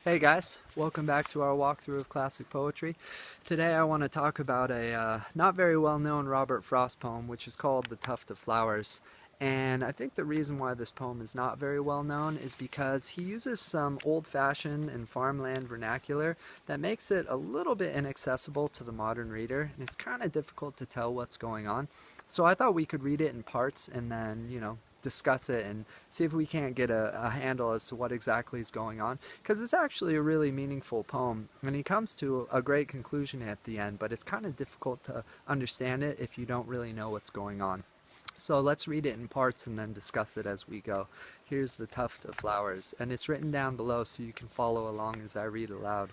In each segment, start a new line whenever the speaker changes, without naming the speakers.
Hey guys, welcome back to our walkthrough of classic poetry. Today I want to talk about a not very well known Robert Frost poem, which is called The Tuft of Flowers. And I think the reason why this poem is not very well known is because he uses some old-fashioned and farmland vernacular that makes it a little bit inaccessible to the modern reader, and it's kind of difficult to tell what's going on. So I thought we could read it in parts and then, discuss it and see if we can't get a handle as to what exactly is going on, because it's actually a really meaningful poem and he comes to a great conclusion at the end, but it's kind of difficult to understand it if you don't really know what's going on. So let's read it in parts and then discuss it as we go. Here's The Tuft of Flowers, and it's written down below so you can follow along as I read aloud.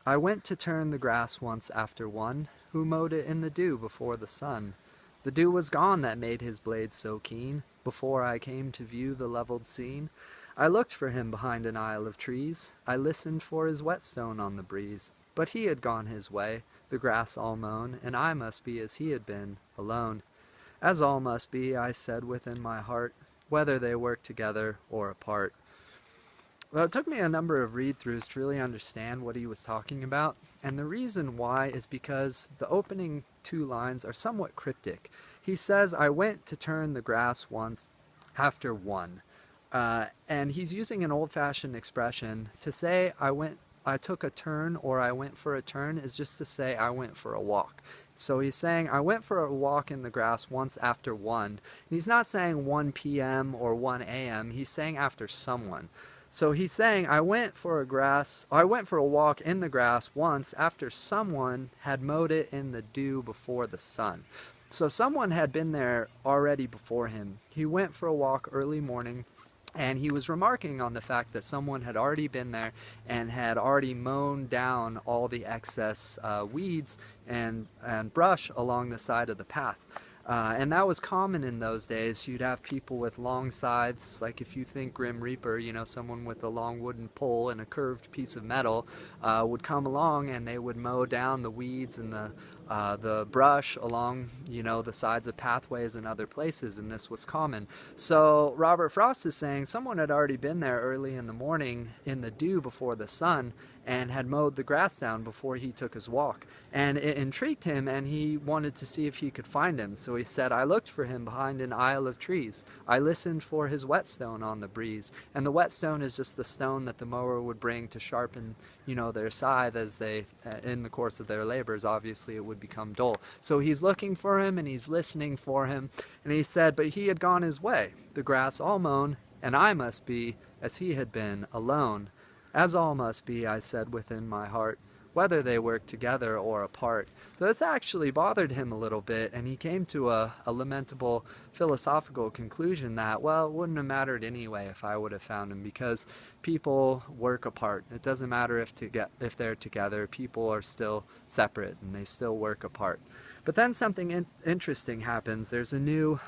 I went to turn the grass once after one who mowed it in the dew before the sun. The dew was gone that made his blade so keen. Before I came to view the leveled scene, I looked for him behind an aisle of trees. I listened for his whetstone on the breeze. But he had gone his way, the grass all mown, and I must be as he had been, alone. As all must be, I said within my heart, whether they work together or apart. Well, it took me a number of read-throughs to really understand what he was talking about, and the reason why is because the opening two lines are somewhat cryptic. He says, I went to turn the grass once after one. And he's using an old-fashioned expression to say I took a turn or I went for a turn is just to say I went for a walk. So he's saying I went for a walk in the grass once after one. And he's not saying 1 p.m. or 1 a.m. He's saying after someone. So he's saying I went for a walk in the grass once after someone had mowed it in the dew before the sun. So someone had been there already before him. He went for a walk early morning, and he was remarking on the fact that someone had already been there and had already mown down all the excess weeds and brush along the side of the path. And that was common in those days. You'd have people with long scythes, like if you think Grim Reaper, someone with a long wooden pole and a curved piece of metal would come along and they would mow down the weeds and the brush along, the sides of pathways and other places, and this was common. So Robert Frost is saying someone had already been there early in the morning in the dew before the sun and had mowed the grass down before he took his walk. And it intrigued him, and he wanted to see if he could find him. So he said, I looked for him behind an aisle of trees. I listened for his whetstone on the breeze. And the whetstone is just the stone that the mower would bring to sharpen, their scythe as they, in the course of their labors, obviously it would become dull. So he's looking for him, and he's listening for him. And he said, but he had gone his way, the grass all mown, and I must be, as he had been, alone. As all must be, I said within my heart, whether they work together or apart. So this actually bothered him a little bit, and he came to a lamentable philosophical conclusion that, well, it wouldn't have mattered anyway if I would have found him, because people work apart. It doesn't matter if they're together. People are still separate, and they still work apart. But then something interesting happens. There's a new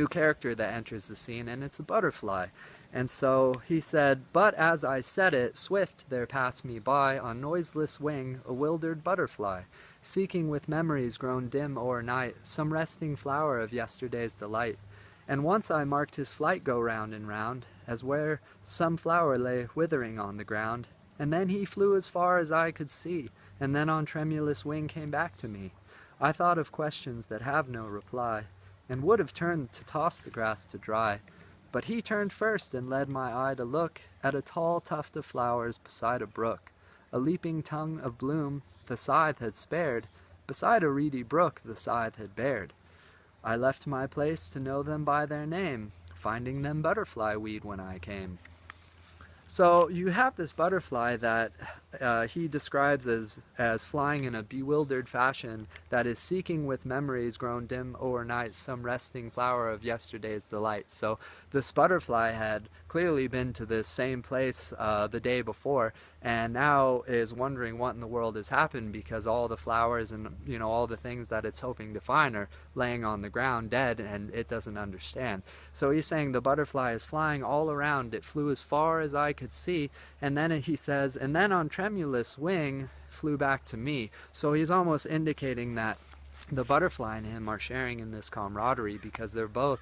character that enters the scene, and it's a butterfly. And so he said, but as I said it, swift there passed me by on noiseless wing a bewildered butterfly, seeking with memories grown dim o'ernight some resting flower of yesterday's delight. And once I marked his flight go round and round, as where some flower lay withering on the ground. And then he flew as far as I could see, and then on tremulous wing came back to me. I thought of questions that have no reply, and would have turned to toss the grass to dry. But he turned first and led my eye to look at a tall tuft of flowers beside a brook. A leaping tongue of bloom the scythe had spared, beside a reedy brook the scythe had bared. I left my place to know them by their name, finding them butterfly weed when I came. So you have this butterfly that he describes as flying in a bewildered fashion, that is seeking with memories grown dim o'ernight some resting flower of yesterday's delight. So this butterfly had clearly been to this same place the day before, and now is wondering what in the world has happened, because all the flowers and all the things that it's hoping to find are laying on the ground dead, and it doesn't understand. So he's saying the butterfly is flying all around. It flew as far as I could see, and then he says, and then on tremulous wing flew back to me. So he's almost indicating that the butterfly and him are sharing in this camaraderie, because they're both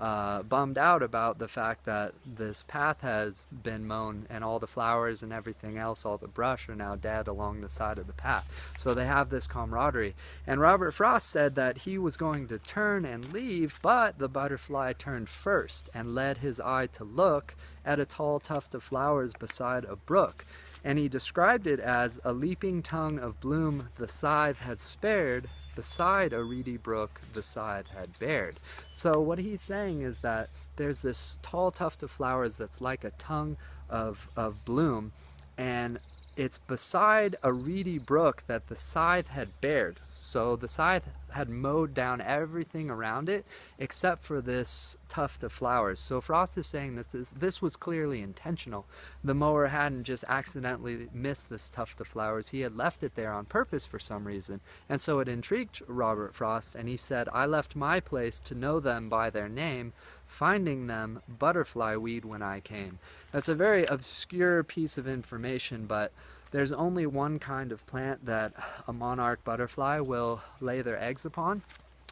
bummed out about the fact that this path has been mown and all the flowers and everything else, all the brush, are now dead along the side of the path. So they have this camaraderie. And Robert Frost said that he was going to turn and leave, but the butterfly turned first and led his eye to look at a tall tuft of flowers beside a brook. And he described it as a leaping tongue of bloom the scythe had spared, beside a reedy brook the scythe had bared. So what he's saying is that there's this tall tuft of flowers that's like a tongue of bloom, and it's beside a reedy brook that the scythe had bared. So the scythe had mowed down everything around it except for this tuft of flowers. So Frost is saying that this was clearly intentional. The mower hadn't just accidentally missed this tuft of flowers. He had left it there on purpose for some reason. And so it intrigued Robert Frost, and he said, "I left my place to know them by their name, finding them butterfly weed when I came." That's a very obscure piece of information, but there's only one kind of plant that a monarch butterfly will lay their eggs upon,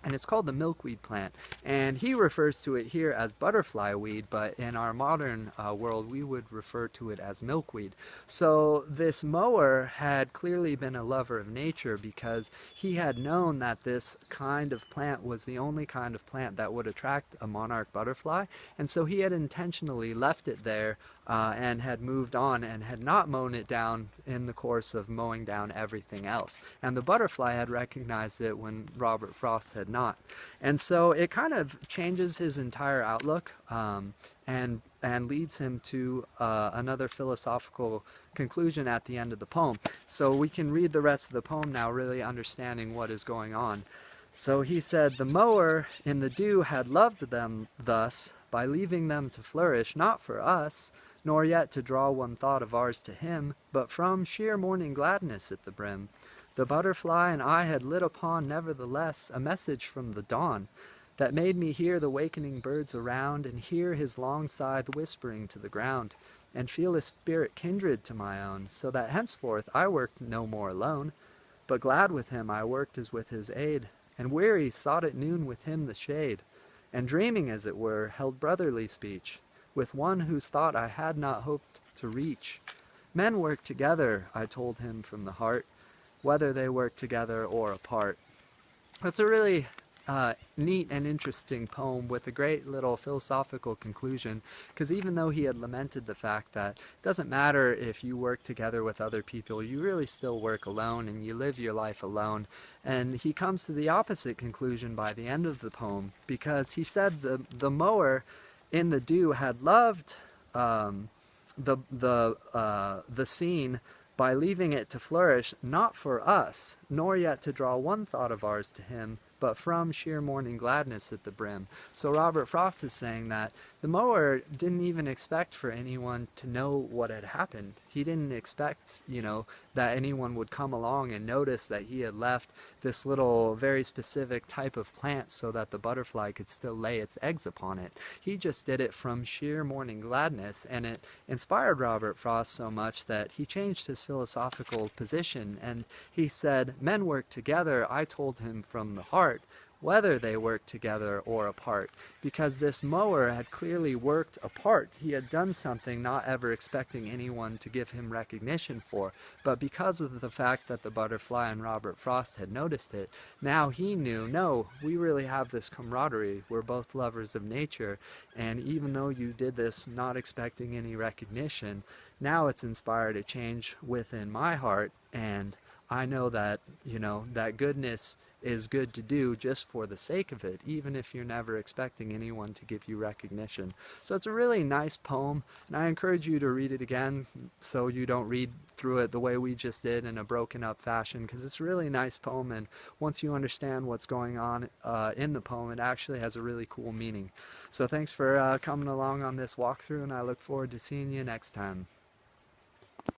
and it's called the milkweed plant. And he refers to it here as butterfly weed, but in our modern world we would refer to it as milkweed. So this mower had clearly been a lover of nature, because he had known that this kind of plant was the only kind of plant that would attract a monarch butterfly, and so he had intentionally left it there and had moved on and had not mown it down in the course of mowing down everything else. And the butterfly had recognized it when Robert Frost had not. And so it kind of changes his entire outlook and leads him to another philosophical conclusion at the end of the poem. So we can read the rest of the poem now, really understanding what is going on. So he said, "The mower in the dew had loved them thus, by leaving them to flourish, not for us, nor yet to draw one thought of ours to him, but from sheer morning gladness at the brim. The butterfly and I had lit upon, nevertheless, a message from the dawn, that made me hear the wakening birds around, and hear his long scythe whispering to the ground, and feel a spirit kindred to my own, so that henceforth I worked no more alone, but glad with him I worked as with his aid, and weary sought at noon with him the shade, and dreaming, as it were, held brotherly speech with one whose thought I had not hoped to reach. Men work together, I told him from the heart, whether they work together or apart." That's a really neat and interesting poem with a great little philosophical conclusion, because even though he had lamented the fact that it doesn't matter if you work together with other people, you really still work alone and you live your life alone, and he comes to the opposite conclusion by the end of the poem, because he said the mower in the dew had loved the scene by leaving it to flourish, not for us, nor yet to draw one thought of ours to him, but from sheer morning gladness at the brim. So Robert Frost is saying that the mower didn't even expect for anyone to know what had happened. He didn't expect, that anyone would come along and notice that he had left this little very specific type of plant so that the butterfly could still lay its eggs upon it. He just did it from sheer morning gladness, and it inspired Robert Frost so much that he changed his philosophical position, and he said, "Men work together, I told him from the heart, whether they work together or apart," because this mower had clearly worked apart. He had done something not ever expecting anyone to give him recognition for, but because of the fact that the butterfly and Robert Frost had noticed it, now he knew, no, we really have this camaraderie. We're both lovers of nature, and even though you did this not expecting any recognition, now it's inspired a change within my heart, and I know that, that goodness is good to do just for the sake of it, even if you're never expecting anyone to give you recognition. So it's a really nice poem, and I encourage you to read it again so you don't read through it the way we just did in a broken up fashion, because it's a really nice poem, and once you understand what's going on in the poem, it actually has a really cool meaning. So thanks for coming along on this walkthrough, and I look forward to seeing you next time.